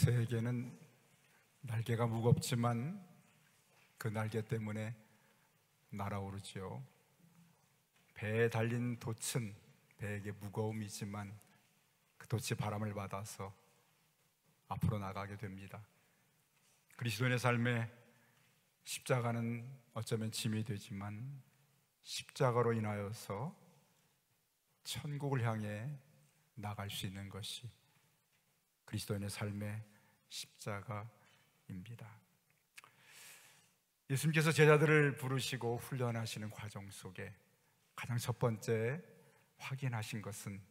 새에게는 날개가 무겁지만 그 날개 때문에 날아오르지요. 배에 달린 돛은 배에게 무거움이지만 그 돛이 바람을 받아서 앞으로 나가게 됩니다. 그리스도인의 삶에 십자가는 어쩌면 짐이 되지만 십자가로 인하여서 천국을 향해 나갈 수 있는 것이 그리스도인의 삶의 십자가입니다. 예수님께서 제자들을 부르시고 훈련하시는 과정 속에 가장 첫 번째 확인하신 것은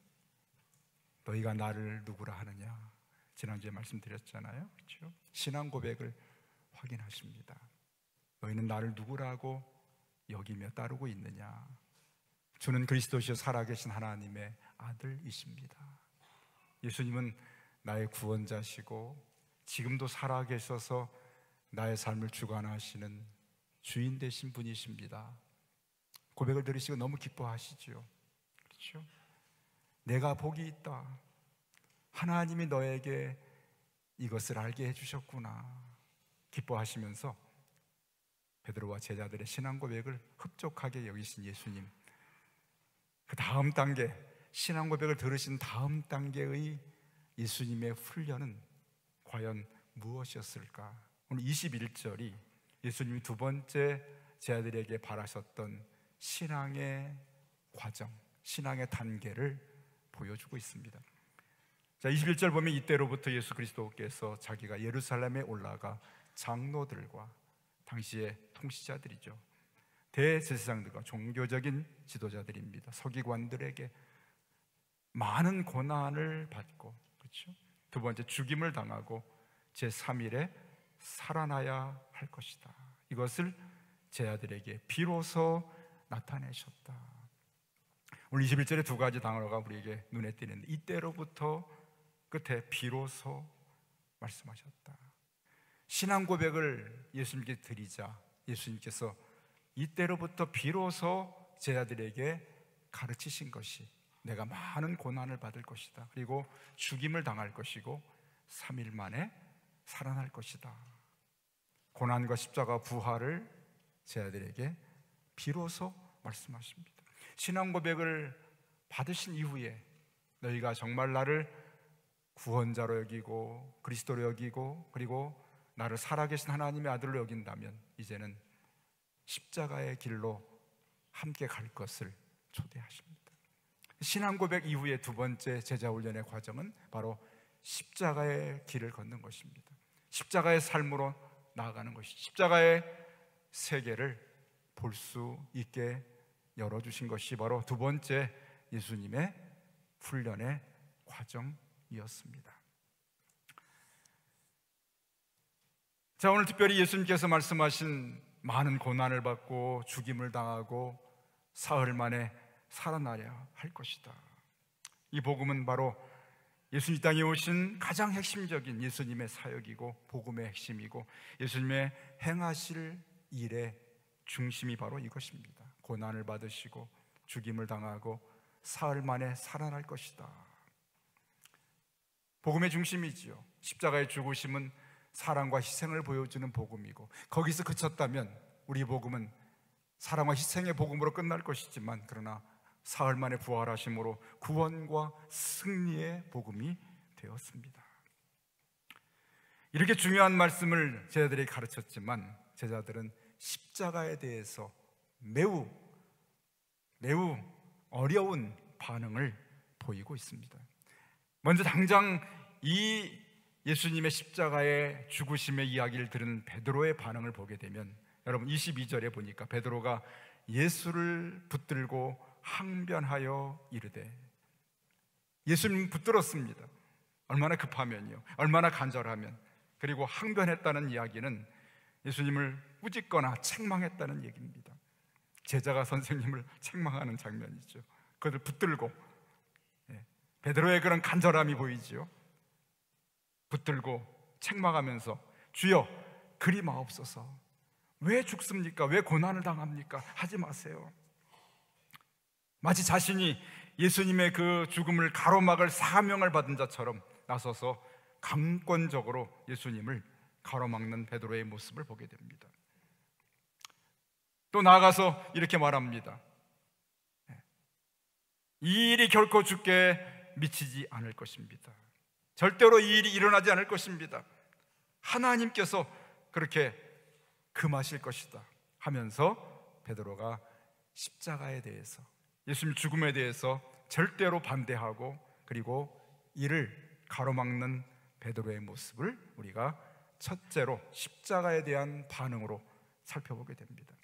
너희가 나를 누구라 하느냐. 지난주에 말씀드렸잖아요. 그렇죠? 신앙 고백을 확인하십니다. 너희는 나를 누구라고 여기며 따르고 있느냐. 주는 그리스도시요 살아계신 하나님의 아들이십니다. 예수님은 나의 구원자시고 지금도 살아계셔서 나의 삶을 주관하시는 주인 되신 분이십니다. 고백을 들으시고 너무 기뻐하시죠. 그렇죠? 내가 복이 있다. 하나님이 너에게 이것을 알게 해주셨구나. 기뻐하시면서 베드로와 제자들의 신앙 고백을 흡족하게 여기신 예수님, 그 다음 단계, 신앙 고백을 들으신 다음 단계의 예수님의 훈련은 과연 무엇이었을까? 오늘 21절이 예수님이 두 번째 제자들에게 바라셨던 신앙의 과정, 신앙의 단계를 보여주고 있습니다. 자, 21절 보면 이때로부터 예수 그리스도께서 자기가 예루살렘에 올라가 장로들과 당시의 통치자들이죠, 대제사장들과 종교적인 지도자들입니다, 서기관들에게 많은 고난을 받고, 그렇죠? 두 번째 죽임을 당하고 제3일에 살아나야 할 것이다. 이것을 제자들에게 비로소 나타내셨다. 오늘 21절에 두 가지 단어가 우리에게 눈에 띄는데 이때로부터 끝에 비로소 말씀하셨다. 신앙 고백을 예수님께 드리자 예수님께서 이때로부터 비로소 제자들에게 가르치신 것이 내가 많은 고난을 받을 것이다. 그리고 죽임을 당할 것이고 3일 만에 살아날 것이다. 고난과 십자가 부활을 제자들에게 비로소 말씀하십니다. 신앙 고백을 받으신 이후에 너희가 정말 나를 구원자로 여기고 그리스도로 여기고 그리고 나를 살아계신 하나님의 아들로 여긴다면 이제는 십자가의 길로 함께 갈 것을 초대하십니다. 신앙 고백 이후에 두 번째 제자 훈련의 과정은 바로 십자가의 길을 걷는 것입니다. 십자가의 삶으로 나아가는 것이, 십자가의 세계를 볼 수 있게 열어주신 것이 바로 두 번째 예수님의 훈련의 과정이었습니다. 자, 오늘 특별히 예수님께서 말씀하신 많은 고난을 받고 죽임을 당하고 사흘 만에 살아나야 할 것이다. 이 복음은 바로 예수님 땅에 오신 가장 핵심적인 예수님의 사역이고 복음의 핵심이고 예수님의 행하실 일의 중심이 바로 이것입니다. 고난을 받으시고 죽임을 당하고 사흘 만에 살아날 것이다. 복음의 중심이지요. 십자가의 죽으심은 사랑과 희생을 보여주는 복음이고 거기서 그쳤다면 우리 복음은 사랑과 희생의 복음으로 끝날 것이지만 그러나 사흘 만에 부활하심으로 구원과 승리의 복음이 되었습니다. 이렇게 중요한 말씀을 제자들에게 가르쳤지만 제자들은 십자가에 대해서 매우 어려운 반응을 보이고 있습니다. 먼저 당장 이 예수님의 십자가의 죽으심의 이야기를 들은 베드로의 반응을 보게 되면 여러분 22절에 보니까 베드로가 예수를 붙들고 항변하여 이르되, 예수님 붙들었습니다. 얼마나 급하면요, 얼마나 간절하면. 그리고 항변했다는 이야기는 예수님을 꾸짖거나 책망했다는 얘기입니다. 제자가 선생님을 책망하는 장면이죠. 그들 붙들고, 베드로의 그런 간절함이 보이지요. 붙들고 책망하면서 주여 그리 마옵소서, 왜 죽습니까? 왜 고난을 당합니까? 하지 마세요. 마치 자신이 예수님의 그 죽음을 가로막을 사명을 받은 자처럼 나서서 강권적으로 예수님을 가로막는 베드로의 모습을 보게 됩니다. 또 나아가서 이렇게 말합니다. 이 일이 결코 주께 미치지 않을 것입니다. 절대로 이 일이 일어나지 않을 것입니다. 하나님께서 그렇게 금하실 것이다 하면서 베드로가 십자가에 대해서, 예수님 죽음에 대해서 절대로 반대하고, 그리고 이를 가로막는 베드로의 모습을 우리가 첫째로 십자가에 대한 반응으로 살펴보게 됩니다.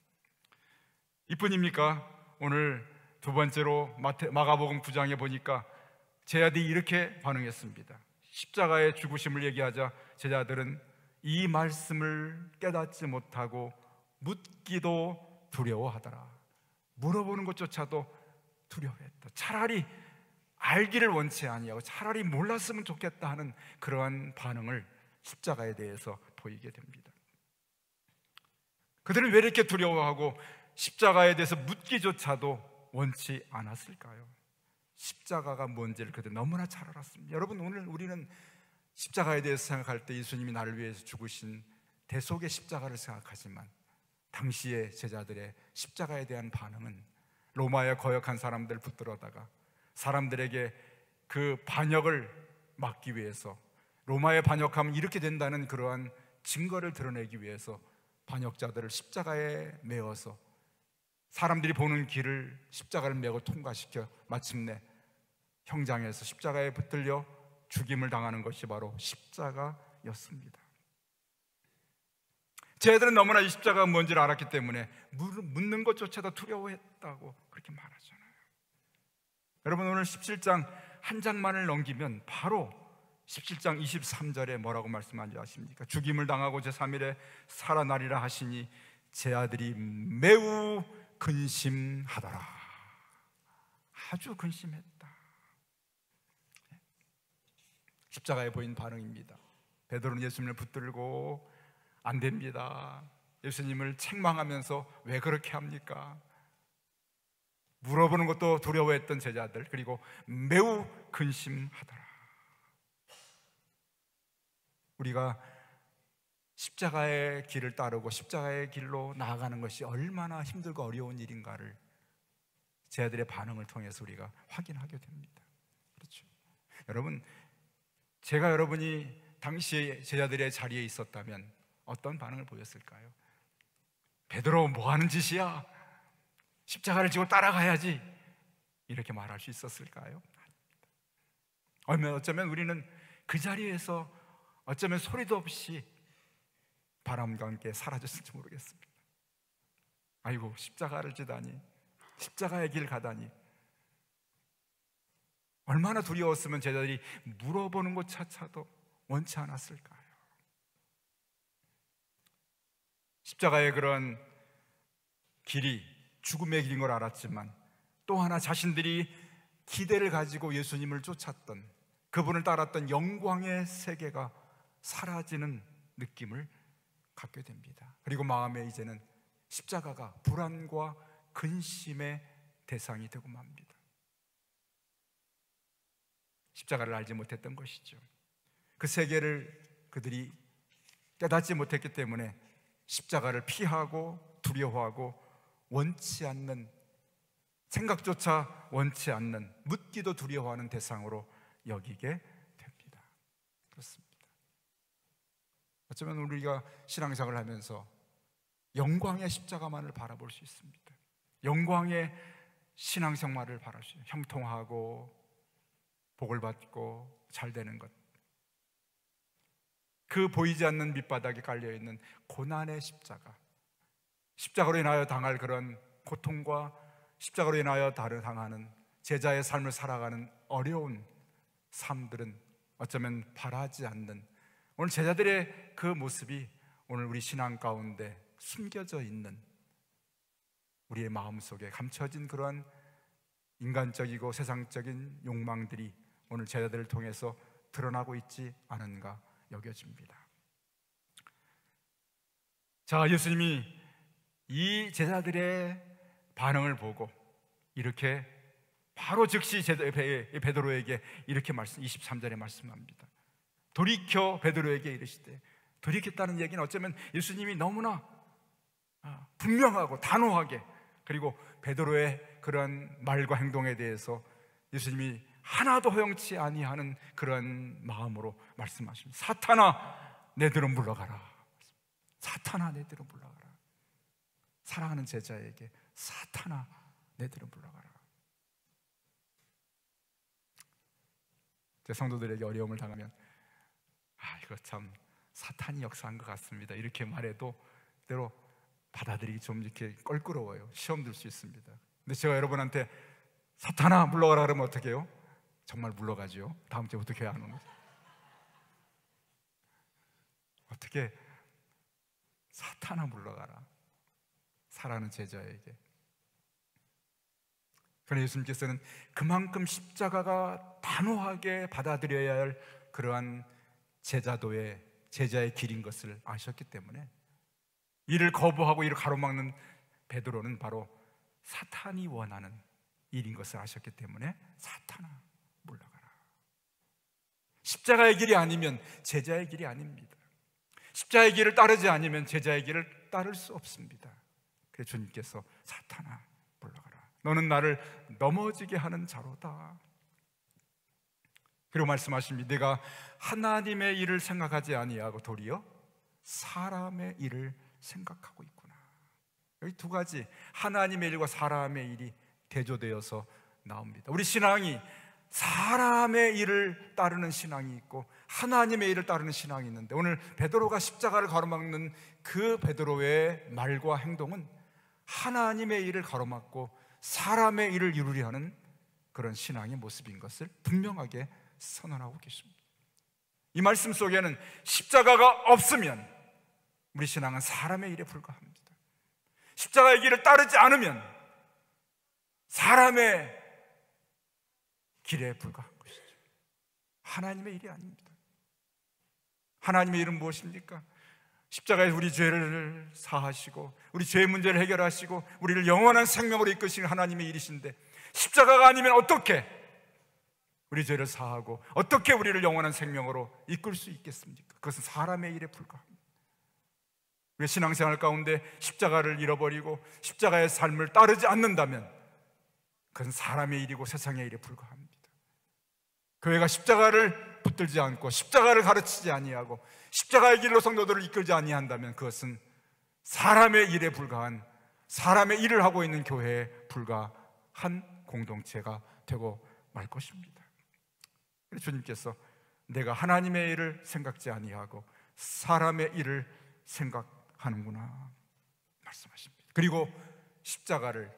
이뿐입니까? 오늘 두 번째로 마가복음 9장에 보니까 제자들이 이렇게 반응했습니다. 십자가의 죽으심을 얘기하자 제자들은 이 말씀을 깨닫지 못하고 묻기도 두려워하더라. 물어보는 것조차도 두려워했다. 차라리 알기를 원치 아니하고 차라리 몰랐으면 좋겠다 하는 그러한 반응을 십자가에 대해서 보이게 됩니다. 그들은 왜 이렇게 두려워하고 십자가에 대해서 묻기조차도 원치 않았을까요? 십자가가 뭔지를 그들 너무나 잘 알았습니다. 여러분, 오늘 우리는 십자가에 대해서 생각할 때 예수님이 나를 위해서 죽으신 대속의 십자가를 생각하지만, 당시의 제자들의 십자가에 대한 반응은 로마에 거역한 사람들 붙들어다가 사람들에게 그 반역을 막기 위해서, 로마에 반역하면 이렇게 된다는 그러한 증거를 드러내기 위해서 반역자들을 십자가에 메어서 사람들이 보는 길을 십자가를 메고 통과시켜 마침내 형장에서 십자가에 붙들려 죽임을 당하는 것이 바로 십자가였습니다. 제자들은 너무나 이 십자가가 뭔지를 알았기 때문에 묻는 것조차도 두려워했다고 그렇게 말하잖아요. 여러분, 오늘 17장 한 장만을 넘기면 바로 17장 23절에 뭐라고 말씀하지 아십니까? 죽임을 당하고 제3일에 살아나리라 하시니 제 아들이 매우 근심하더라. 아주 근심했다. 십자가에 보인 반응입니다. 베드로는 예수님을 붙들고 안 됩니다. 예수님을 책망하면서 왜 그렇게 합니까? 물어보는 것도 두려워했던 제자들, 그리고 매우 근심하더라. 우리가 십자가의 길을 따르고 십자가의 길로 나아가는 것이 얼마나 힘들고 어려운 일인가를 제자들의 반응을 통해서 우리가 확인하게 됩니다. 그렇죠? 여러분, 제가 여러분이 당시에 제자들의 자리에 있었다면 어떤 반응을 보였을까요? 베드로, 뭐 하는 짓이야? 십자가를 지고 따라가야지, 이렇게 말할 수 있었을까요? 어쩌면 우리는 그 자리에서 어쩌면 소리도 없이 바람과 함께 사라졌을지 모르겠습니다. 아이고, 십자가를 지다니, 십자가의 길 가다니. 얼마나 두려웠으면 제자들이 물어보는 것조차도 원치 않았을까요? 십자가의 그런 길이 죽음의 길인 걸 알았지만, 또 하나 자신들이 기대를 가지고 예수님을 쫓았던, 그분을 따랐던 영광의 세계가 사라지는 느낌을 갖게 됩니다. 그리고 마음에 이제는 십자가가 불안과 근심의 대상이 되고 맙니다. 십자가를 알지 못했던 것이죠. 그 세계를 그들이 깨닫지 못했기 때문에 십자가를 피하고 두려워하고 원치 않는, 생각조차 원치 않는, 묻기도 두려워하는 대상으로 여기게 됩니다. 그렇습니다. 어쩌면 우리가 신앙생활을 하면서 영광의 십자가만을 바라볼 수 있습니다. 영광의 신앙생활을 바랄 수 있어요. 형통하고 복을 받고 잘 되는 것, 그 보이지 않는 밑바닥에 깔려있는 고난의 십자가, 십자가로 인하여 당할 그런 고통과 십자가로 인하여 당하는 제자의 삶을 살아가는 어려운 삶들은 어쩌면 바라지 않는, 오늘 제자들의 그 모습이 오늘 우리 신앙 가운데 숨겨져 있는, 우리의 마음속에 감춰진 그러한 인간적이고 세상적인 욕망들이 오늘 제자들을 통해서 드러나고 있지 않은가 여겨집니다. 자, 예수님이 이 제자들의 반응을 보고 이렇게 바로 즉시 베드로에게 이렇게 23절에 말씀합니다. 돌이켜 베드로에게 이르시되, 돌이켰다는 얘기는 어쩌면 예수님이 너무나 분명하고 단호하게, 그리고 베드로의 그런 말과 행동에 대해서 예수님이 하나도 허용치 아니하는 그런 마음으로 말씀하십니다. 사탄아, 내들어 물러가라. 사탄아, 내들어 물러가라. 사랑하는 제자에게 사탄아, 내들어 물러가라. 제 성도들에게 어려움을 당하면 이거 참 사탄이 역사한 것 같습니다, 이렇게 말해도 때로 받아들이기 좀 이렇게 껄끄러워요. 시험 들 수 있습니다. 근데 제가 여러분한테 사탄아 물러가라 그러면 어떻게 해요? 정말 물러가죠. 다음 주에 어떻게 해야 하는 거죠? 어떻게 사탄아 물러가라, 사랑하는 제자에게. 그러나 예수님께서는 그만큼 십자가가 단호하게 받아들여야 할 그러한 제자의 길인 것을 아셨기 때문에 이를 거부하고 이를 가로막는 베드로는 바로 사탄이 원하는 일인 것을 아셨기 때문에 사탄아 물러가라. 십자가의 길이 아니면 제자의 길이 아닙니다. 십자가의 길을 따르지 않으면 제자의 길을 따를 수 없습니다. 그래서 주님께서 사탄아 물러가라, 너는 나를 넘어지게 하는 자로다. 그리고 말씀하십니다. 내가 하나님의 일을 생각하지 아니하고 도리어 사람의 일을 생각하고 있구나. 여기 두 가지, 하나님의 일과 사람의 일이 대조되어서 나옵니다. 우리 신앙이 사람의 일을 따르는 신앙이 있고 하나님의 일을 따르는 신앙이 있는데, 오늘 베드로가 십자가를 가로막는 그 베드로의 말과 행동은 하나님의 일을 가로막고 사람의 일을 이루려 하는 그런 신앙의 모습인 것을 분명하게 선언하고 계십니다. 이 말씀 속에는 십자가가 없으면 우리 신앙은 사람의 일에 불과합니다. 십자가의 길을 따르지 않으면 사람의 길에 불과한 것이죠. 하나님의 일이 아닙니다. 하나님의 일은 무엇입니까? 십자가에 우리 죄를 사하시고 우리 죄의 문제를 해결하시고 우리를 영원한 생명으로 이끄시는 하나님의 일이신데, 십자가가 아니면 어떻게 우리 죄를 사하고 어떻게 우리를 영원한 생명으로 이끌 수 있겠습니까? 그것은 사람의 일에 불과합니다. 우리 신앙생활 가운데 십자가를 잃어버리고 십자가의 삶을 따르지 않는다면 그것은 사람의 일이고 세상의 일에 불과합니다. 교회가 십자가를 붙들지 않고 십자가를 가르치지 아니하고 십자가의 길로 성도들을 이끌지 아니한다면 그것은 사람의 일에 불과한, 사람의 일을 하고 있는 교회에 불과한 공동체가 되고 말 것입니다. 그래서 주님께서 내가 하나님의 일을 생각지 아니하고 사람의 일을 생각하는구나 말씀하십니다. 그리고 십자가를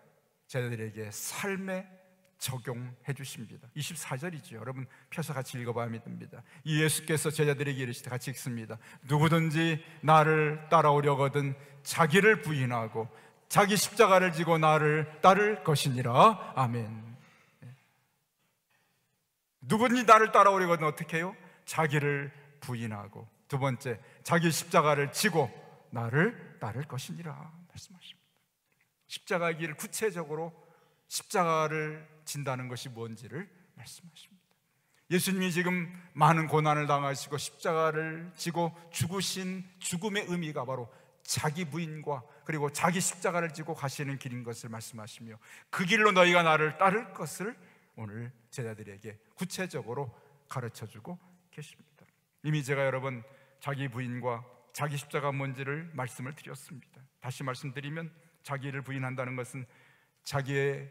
제자들에게 삶에 적용해 주십니다. 24절이죠. 여러분 펴서 같이 읽어봐야 됩니다. 이 예수께서 제자들에게 이르시되, 같이 읽습니다. 누구든지 나를 따라오려거든 자기를 부인하고 자기 십자가를 지고 나를 따를 것이니라. 아멘. 누구든지 나를 따라오려거든 어떻게 해요? 자기를 부인하고, 두 번째 자기 십자가를 지고 나를 따를 것이니라 말씀하십니다. 십자가의 길을 구체적으로 십자가를 진다는 것이 뭔지를 말씀하십니다. 예수님이 지금 많은 고난을 당하시고 십자가를 지고 죽으신 죽음의 의미가 바로 자기 부인과 그리고 자기 십자가를 지고 가시는 길인 것을 말씀하시며, 그 길로 너희가 나를 따를 것을 오늘 제자들에게 구체적으로 가르쳐주고 계십니다. 이미 제가 여러분 자기 부인과 자기 십자가 뭔지를 말씀을 드렸습니다. 다시 말씀드리면 자기를 부인한다는 것은 자기의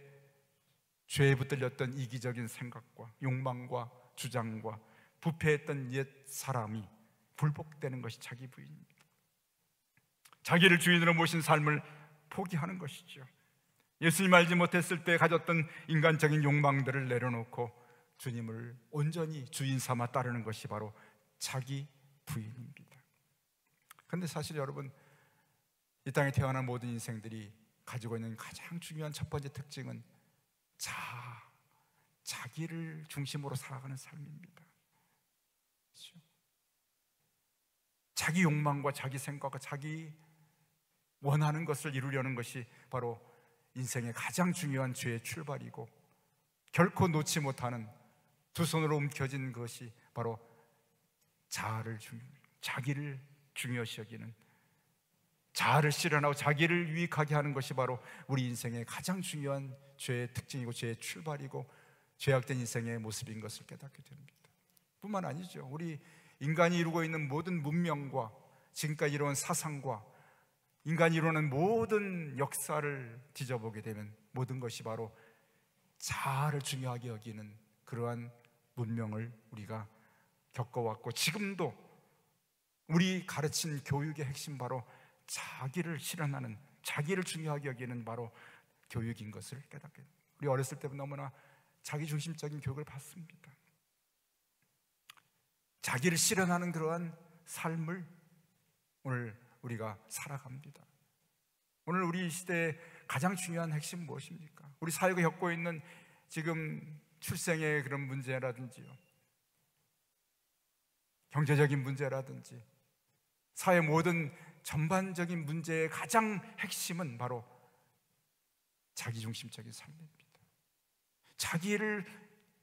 죄에 붙들렸던 이기적인 생각과 욕망과 주장과 부패했던 옛 사람이 굴복되는 것이 자기 부인입니다. 자기를 주인으로 모신 삶을 포기하는 것이죠. 예수님 알지 못했을 때 가졌던 인간적인 욕망들을 내려놓고 주님을 온전히 주인 삼아 따르는 것이 바로 자기 부인입니다. 그런데 사실 여러분, 이 땅에 태어난 모든 인생들이 가지고 있는 가장 중요한 첫 번째 특징은 자기를 중심으로 살아가는 삶입니다. 그렇죠? 자기 욕망과 자기 생각과 자기 원하는 것을 이루려는 것이 바로 인생의 가장 중요한 죄의 출발이고, 결코 놓지 못하는 두 손으로 움켜진 것이 바로 자기를 중요시 여기는, 자아를 실현하고 자기를 유익하게 하는 것이 바로 우리 인생의 가장 중요한 죄의 특징이고 죄의 출발이고 죄악된 인생의 모습인 것을 깨닫게 됩니다. 뿐만 아니죠. 우리 인간이 이루고 있는 모든 문명과 지금까지 이루어온 사상과 인간이 이루는 모든 역사를 뒤져보게 되면 모든 것이 바로 자아를 중요하게 여기는 그러한 문명을 우리가 겪어왔고, 지금도 우리 가르친 교육의 핵심 바로 자기를 실현하는, 자기를 중요하게 여기는 바로 교육인 것을 깨닫게 됩니다. 우리 어렸을 때부터 너무나 자기중심적인 교육을 받습니다. 자기를 실현하는 그러한 삶을 오늘 우리가 살아갑니다. 오늘 우리 시대의 가장 중요한 핵심은 무엇입니까? 우리 사회가 겪고 있는 지금 출생의 그런 문제라든지요, 경제적인 문제라든지 사회 모든 전반적인 문제의 가장 핵심은 바로 자기중심적인 삶입니다. 자기를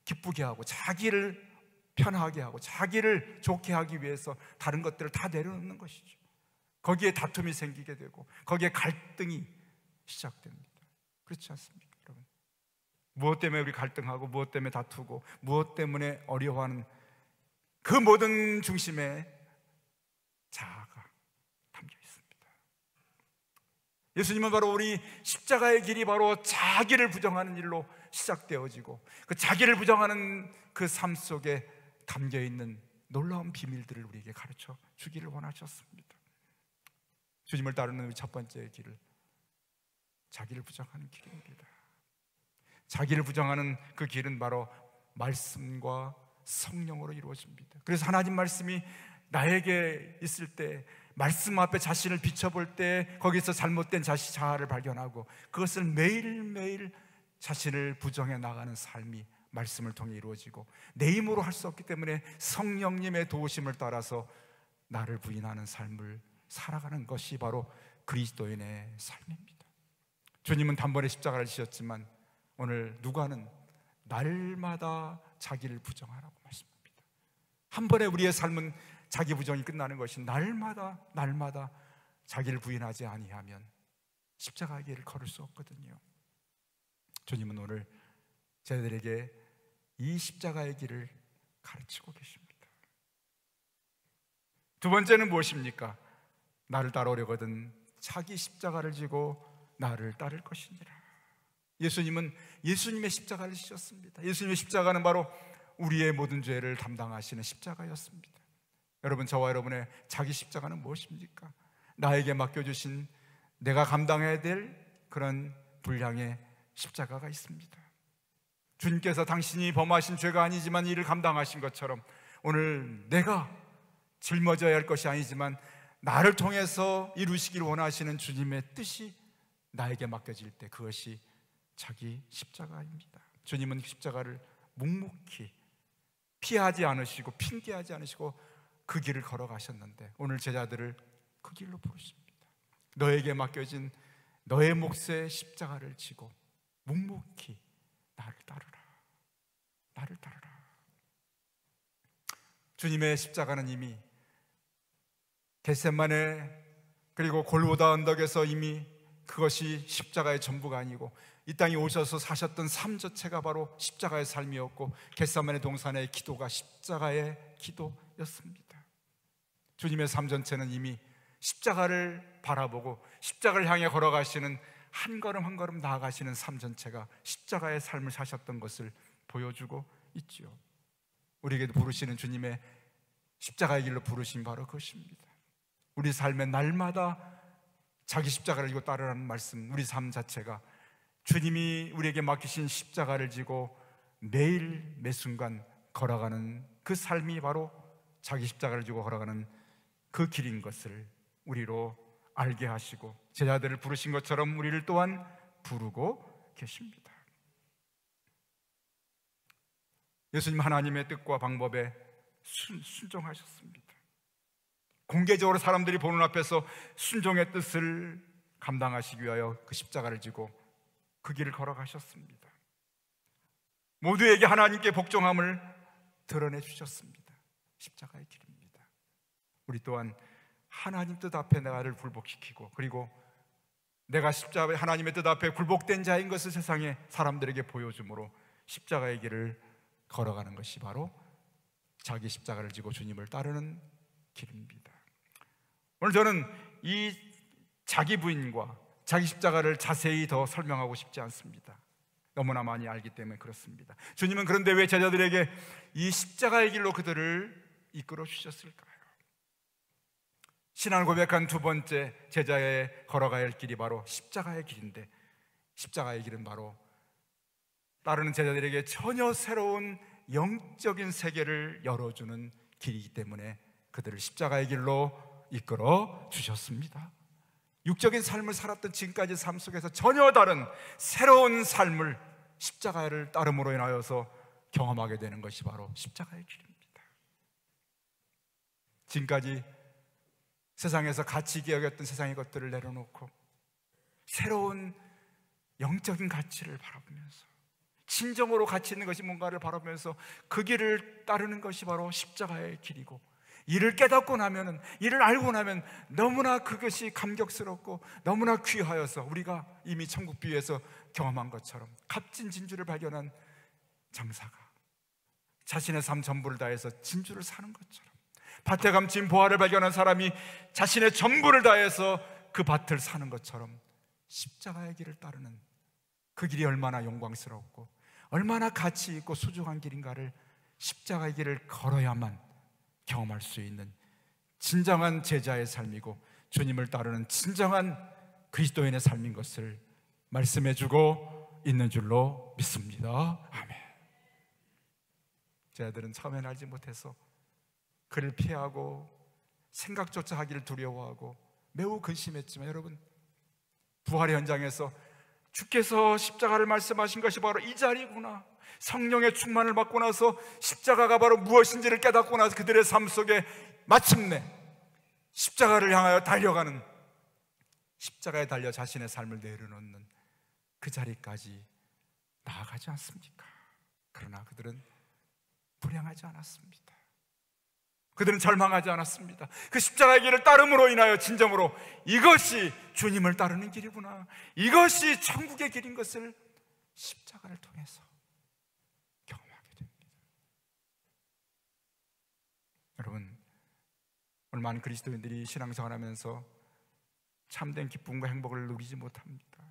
기쁘게 하고 자기를 편하게 하고 자기를 좋게 하기 위해서 다른 것들을 다 내려놓는 것이죠. 거기에 다툼이 생기게 되고 거기에 갈등이 시작됩니다. 그렇지 않습니까, 여러분? 무엇 때문에 우리 갈등하고 무엇 때문에 다투고 무엇 때문에 어려워하는 그 모든 중심에 자아가 담겨 있습니다. 예수님은 바로 우리 십자가의 길이 바로 자기를 부정하는 일로 시작되어지고 그 자기를 부정하는 그 삶 속에 담겨 있는 놀라운 비밀들을 우리에게 가르쳐 주기를 원하셨습니다. 주님을 따르는 우리 첫 번째 길은 자기를 부정하는 길입니다. 자기를 부정하는 그 길은 바로 말씀과 성령으로 이루어집니다. 그래서 하나님 말씀이 나에게 있을 때, 말씀 앞에 자신을 비춰볼 때 거기서 잘못된 자아를 발견하고 그것을 매일매일 자신을 부정해 나가는 삶이 말씀을 통해 이루어지고, 내 힘으로 할 수 없기 때문에 성령님의 도우심을 따라서 나를 부인하는 삶을 살아가는 것이 바로 그리스도인의 삶입니다. 주님은 단번에 십자가를 지셨지만 오늘 누가는 날마다 자기를 부정하라고 말씀합니다. 한 번에 우리의 삶은 자기 부정이 끝나는 것이 날마다 자기를 부인하지 아니하면 십자가의 길을 걸을 수 없거든요. 주님은 오늘 저희들에게 이 십자가의 길을 가르치고 계십니다. 두 번째는 무엇입니까? 나를 따라오려거든 자기 십자가를 지고 나를 따를 것이니라. 예수님은 예수님의 십자가를 지셨습니다. 예수님의 십자가는 바로 우리의 모든 죄를 담당하시는 십자가였습니다. 여러분, 저와 여러분의 자기 십자가는 무엇입니까? 나에게 맡겨주신 내가 감당해야 될 그런 분량의 십자가가 있습니다. 주님께서 당신이 범하신 죄가 아니지만 이를 감당하신 것처럼 오늘 내가 짊어져야 할 것이 아니지만 나를 통해서 이루시길 원하시는 주님의 뜻이 나에게 맡겨질 때 그것이 자기 십자가입니다. 주님은 십자가를 묵묵히 피하지 않으시고 핑계하지 않으시고 그 길을 걸어가셨는데 오늘 제자들을 그 길로 부르십니다. 너에게 맡겨진 너의 몫의 십자가를 지고 묵묵히 나를 따르라. 나를 따르라. 주님의 십자가는 이미 겟세마네 그리고 골고다 언덕에서 이미 그것이 십자가의 전부가 아니고 이 땅에 오셔서 사셨던 삶 자체가 바로 십자가의 삶이었고 겟세마네 동산의 기도가 십자가의 기도였습니다. 주님의 삶 전체는 이미 십자가를 바라보고 십자가를 향해 걸어가시는 한 걸음 한 걸음 나아가시는 삶 전체가 십자가의 삶을 사셨던 것을 보여주고 있지요. 우리에게도 부르시는 주님의 십자가의 길로 부르신 바로 그것입니다. 우리 삶의 날마다 자기 십자가를 지고 따르라는 말씀, 우리 삶 자체가 주님이 우리에게 맡기신 십자가를 지고 매일 매 순간 걸어가는 그 삶이 바로 자기 십자가를 지고 걸어가는 그 길인 것을 우리로 알게 하시고 제자들을 부르신 것처럼 우리를 또한 부르고 계십니다. 예수님 하나님의 뜻과 방법에 순종하셨습니다. 공개적으로 사람들이 보는 앞에서 순종의 뜻을 감당하시기 위하여 그 십자가를 지고 그 길을 걸어가셨습니다. 모두에게 하나님께 복종함을 드러내 주셨습니다. 십자가의 길입니다. 우리 또한 하나님 뜻 앞에 나를 굴복시키고, 그리고 내가 십자가의 하나님의 뜻 앞에 굴복된 자인 것을 세상에 사람들에게 보여줌으로 십자가의 길을 걸어가는 것이 바로 자기 십자가를 지고 주님을 따르는 길입니다. 오늘 저는 이 자기 부인과 자기 십자가를 자세히 더 설명하고 싶지 않습니다. 너무나 많이 알기 때문에 그렇습니다. 주님은 그런데 왜 제자들에게 이 십자가의 길로 그들을 이끌어 주셨을까요? 신앙을 고백한 두 번째 제자의 걸어가야 할 길이 바로 십자가의 길인데, 십자가의 길은 바로 따르는 제자들에게 전혀 새로운 영적인 세계를 열어주는 길이기 때문에 그들을 십자가의 길로 이끌어 주셨습니다. 육적인 삶을 살았던 지금까지 삶 속에서 전혀 다른 새로운 삶을 십자가를 따름으로 인하여서 경험하게 되는 것이 바로 십자가의 길입니다. 지금까지 세상에서 가치 여겼던 세상의 것들을 내려놓고 새로운 영적인 가치를 바라보면서, 진정으로 가치 있는 것이 뭔가를 바라보면서 그 길을 따르는 것이 바로 십자가의 길이고, 이를 깨닫고 나면은, 이를 알고 나면 너무나 그것이 감격스럽고 너무나 귀하여서 우리가 이미 천국 비유에서 경험한 것처럼 값진 진주를 발견한 장사가 자신의 삶 전부를 다해서 진주를 사는 것처럼, 밭에 감춘 보화를 발견한 사람이 자신의 전부를 다해서 그 밭을 사는 것처럼 십자가의 길을 따르는 그 길이 얼마나 영광스럽고 얼마나 가치 있고 소중한 길인가를 십자가의 길을 걸어야만 경험할 수 있는 진정한 제자의 삶이고 주님을 따르는 진정한 그리스도인의 삶인 것을 말씀해주고 있는 줄로 믿습니다. 아멘. 제자들은 처음엔 알지 못해서 그를 피하고 생각조차 하기를 두려워하고 매우 근심했지만, 여러분, 부활의 현장에서 주께서 십자가를 말씀하신 것이 바로 이 자리구나, 성령의 충만을 받고 나서 십자가가 바로 무엇인지를 깨닫고 나서 그들의 삶 속에 마침내 십자가를 향하여 달려가는, 십자가에 달려 자신의 삶을 내려놓는 그 자리까지 나아가지 않습니까? 그러나 그들은 불행하지 않았습니다. 그들은 절망하지 않았습니다. 그 십자가의 길을 따름으로 인하여 진정으로 이것이 주님을 따르는 길이구나, 이것이 천국의 길인 것을 십자가를 통해서 경험하게 됩니다. 여러분, 오늘 많은 그리스도인들이 신앙생활하면서 참된 기쁨과 행복을 누리지 못합니다.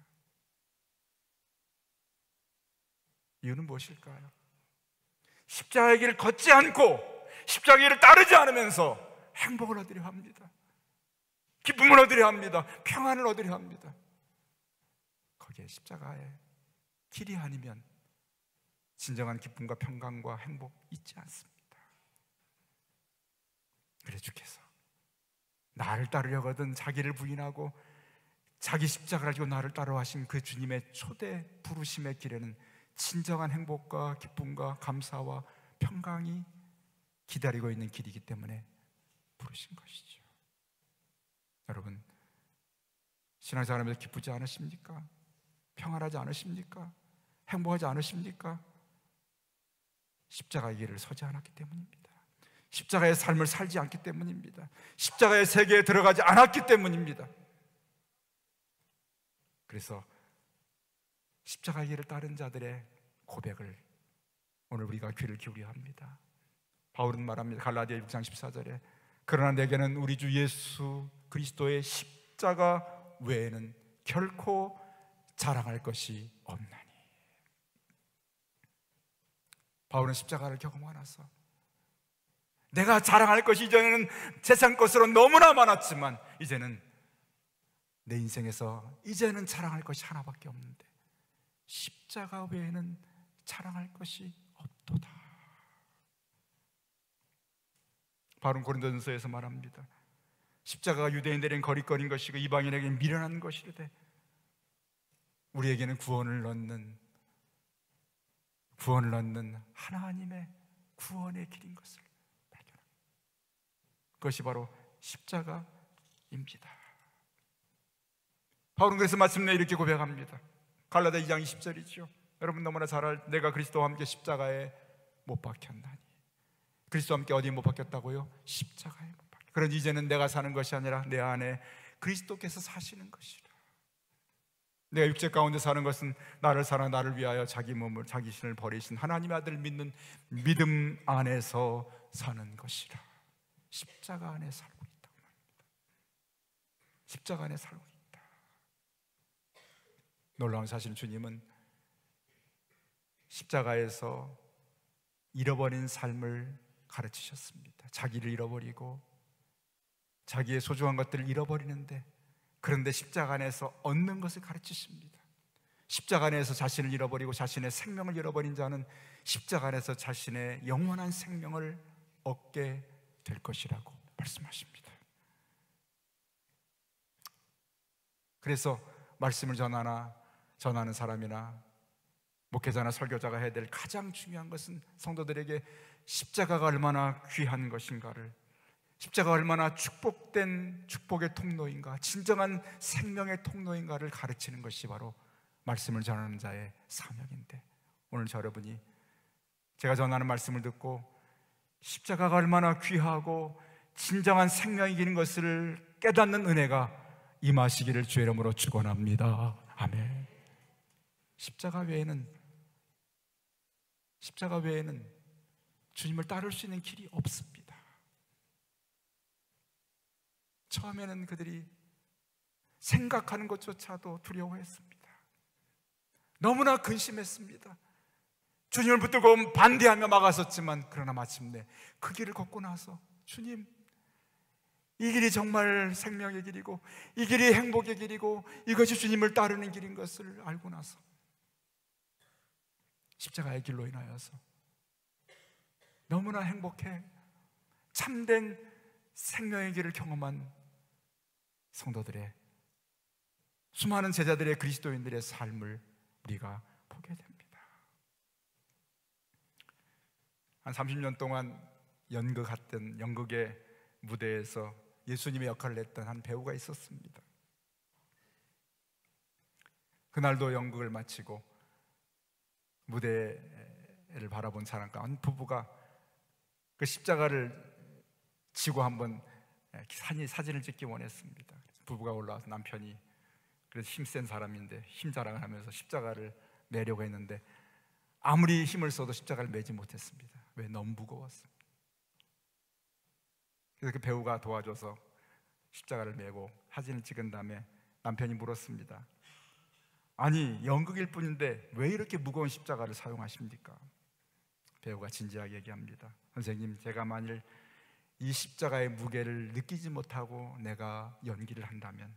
이유는 무엇일까요? 십자가의 길을 걷지 않고 십자가의 길을 따르지 않으면서 행복을 얻으려 합니다. 기쁨을 얻으려 합니다. 평안을 얻으려 합니다. 거기에 십자가의 길이 아니면 진정한 기쁨과 평강과 행복 있지 않습니다. 그래 주께서 나를 따르려거든 자기를 부인하고 자기 십자가를 지고 나를 따라하신 그 주님의 초대 부르심의 길에는 진정한 행복과 기쁨과 감사와 평강이 기다리고 있는 길이기 때문에 부르신 것이죠. 여러분, 신앙생활하면서 기쁘지 않으십니까? 평안하지 않으십니까? 행복하지 않으십니까? 십자가의 길을 서지 않았기 때문입니다. 십자가의 삶을 살지 않기 때문입니다. 십자가의 세계에 들어가지 않았기 때문입니다. 그래서 십자가의 길을 따른 자들의 고백을 오늘 우리가 귀를 기울여야 합니다. 바울은 말합니다. 갈라디아 6장 14절에 그러나 내게는 우리 주 예수 그리스도의 십자가 외에는 결코 자랑할 것이 없나니. 바울은 십자가를 경험하고 나서 내가 자랑할 것이 이전에는 세상 것으로 너무나 많았지만 이제는 내 인생에서 이제는 자랑할 것이 하나밖에 없는데 십자가 외에는 자랑할 것이 없도다. 바울은 고린도전서에서 말합니다. 십자가가 유대인들에게는 거리거리인 것이고 이방인에게는 미련한 것이되 우리에게는 구원을 얻는 하나님의 구원의 길인 것을 발견합니다. 그것이 바로 십자가입니다. 바울은 그래서 마침내 이렇게 고백합니다. 갈라디아 2장 20절이죠. 여러분 너무나 잘 내가 그리스도와 함께 십자가에 못 박혔나니. 그리스도와 함께 어디에 못 박혔다고요? 십자가에 못 박혔다. 그런 이제는 내가 사는 것이 아니라 내 안에 그리스도께서 사시는 것이라. 내가 육체 가운데 사는 것은 나를 사랑 나를 위하여 자기 몸을 자기 신을 버리신 하나님의 아들 믿는 믿음 안에서 사는 것이라. 십자가 안에 살고 있다. 십자가 안에 살고 있다. 놀라운 사실, 주님은 십자가에서 잃어버린 삶을 가르치셨습니다. 자기를 잃어버리고 자기의 소중한 것들을 잃어버리는데, 그런데 십자가 안에서 얻는 것을 가르치십니다. 십자가 안에서 자신을 잃어버리고 자신의 생명을 잃어버린 자는 십자가 안에서 자신의 영원한 생명을 얻게 될 것이라고 말씀하십니다. 그래서 말씀을 전하는 사람이나 목회자나 설교자가 해야 될 가장 중요한 것은 성도들에게 십자가가 얼마나 귀한 것인가를, 십자가가 얼마나 축복된 축복의 통로인가, 진정한 생명의 통로인가를 가르치는 것이 바로 말씀을 전하는 자의 사명인데, 오늘 여러분이 제가 전하는 말씀을 듣고 십자가가 얼마나 귀하고 진정한 생명이긴 것을 깨닫는 은혜가 임하시기를 주의 이름으로 축원합니다. 아멘. 십자가 외에는 주님을 따를 수 있는 길이 없습니다. 처음에는 그들이 생각하는 것조차도 두려워했습니다. 너무나 근심했습니다. 주님을 붙들고 반대하며 막았었지만, 그러나 마침내 그 길을 걷고 나서 주님, 이 길이 정말 생명의 길이고 이 길이 행복의 길이고 이것이 주님을 따르는 길인 것을 알고 나서 십자가의 길로 인하여서 너무나 행복해 참된 생명의 길을 경험한 성도들의, 수많은 제자들의, 그리스도인들의 삶을 우리가 보게 됩니다. 한 30년 동안 연극의 무대에서 예수님의 역할을 했던 한 배우가 있었습니다. 그날도 연극을 마치고 무대를 바라본 사람과 한 부부가 그 십자가를 지고 한번 사진을 찍기 원했습니다. 부부가 올라와서 남편이 그래서 힘센 사람인데 힘 자랑을 하면서 십자가를 매려고 했는데 아무리 힘을 써도 십자가를 매지 못했습니다. 왜? 너무 무거웠습니다. 그래서 그 배우가 도와줘서 십자가를 메고 사진을 찍은 다음에 남편이 물었습니다. 아니, 연극일 뿐인데 왜 이렇게 무거운 십자가를 사용하십니까? 배우가 진지하게 얘기합니다. 선생님, 제가 만일 이 십자가의 무게를 느끼지 못하고 내가 연기를 한다면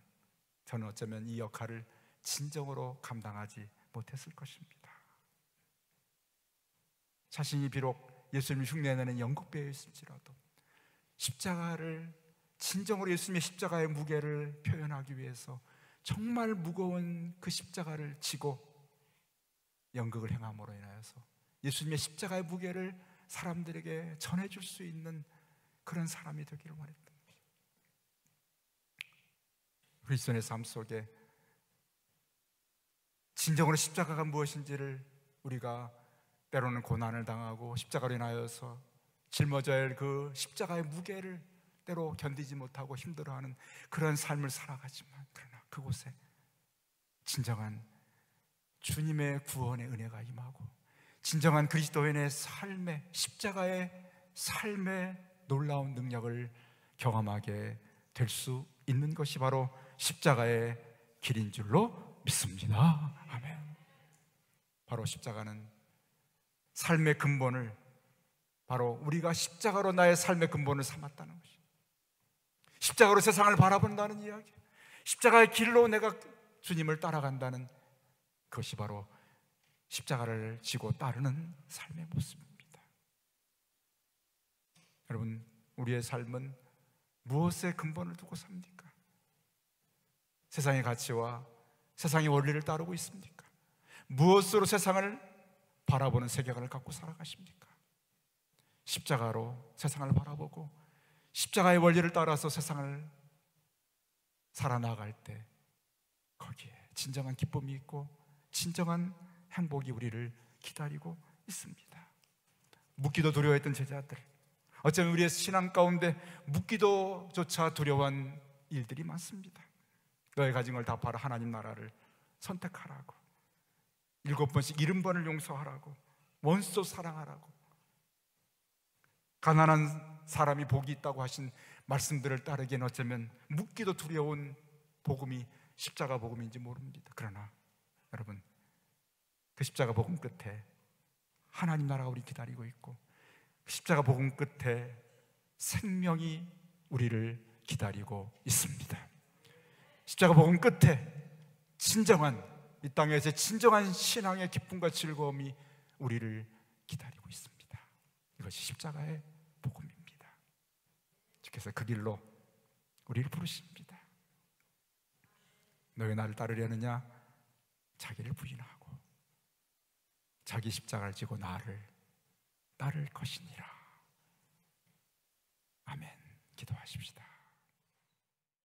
저는 어쩌면 이 역할을 진정으로 감당하지 못했을 것입니다. 자신이 비록 예수님을 흉내내는 연극 배우였을지라도 십자가를 진정으로, 예수님의 십자가의 무게를 표현하기 위해서 정말 무거운 그 십자가를 지고 연극을 행함으로 인하여서 예수님의 십자가의 무게를 사람들에게 전해줄 수 있는 그런 사람이 되기를 원했던 것입니다. 그리스도인의 삶 속에 진정으로 십자가가 무엇인지를 우리가 때로는 고난을 당하고 십자가로 인하여서 짊어져야 할 그 십자가의 무게를 때로 견디지 못하고 힘들어하는 그런 삶을 살아가지만, 그러나 그곳에 진정한 주님의 구원의 은혜가 임하고 진정한 그리스도인의 삶의, 십자가의 삶의 놀라운 능력을 경험하게 될 수 있는 것이 바로 십자가의 길인 줄로 믿습니다. 아멘. 바로 십자가는 삶의 근본을, 바로 우리가 십자가로 나의 삶의 근본을 삼았다는 것이, 십자가로 세상을 바라본다는 이야기, 십자가의 길로 내가 주님을 따라간다는 그것이 바로 십자가를 지고 따르는 삶의 모습입니다. 여러분, 우리의 삶은 무엇의 근본을 두고 삽니까? 세상의 가치와 세상의 원리를 따르고 있습니까? 무엇으로 세상을 바라보는 세계관을 갖고 살아가십니까? 십자가로 세상을 바라보고 십자가의 원리를 따라서 세상을 살아나갈 때 거기에 진정한 기쁨이 있고 진정한 행복이 우리를 기다리고 있습니다. 묻기도 두려워했던 제자들, 어쩌면 우리의 신앙 가운데 묻기도조차 두려워한 일들이 많습니다. 너의 가진 걸 다 팔아 하나님 나라를 선택하라고, 7번씩 70번을 용서하라고, 원수 사랑하라고, 가난한 사람이 복이 있다고 하신 말씀들을 따르기엔 어쩌면 묻기도 두려운 복음이 십자가 복음인지 모릅니다. 그러나 여러분, 그 십자가 복음 끝에 하나님 나라가 우리 기다리고 있고, 십자가 복음 끝에 생명이 우리를 기다리고 있습니다. 십자가 복음 끝에 진정한, 이 땅에서 진정한 신앙의 기쁨과 즐거움이 우리를 기다리고 있습니다. 이것이 십자가의 복음입니다. 주께서 그 길로 우리를 부르십니다. 너희 나를 따르려느냐? 자기를 부인하고 자기 십자가를 지고 나를 따를 것이니라. 아멘. 기도하십시오.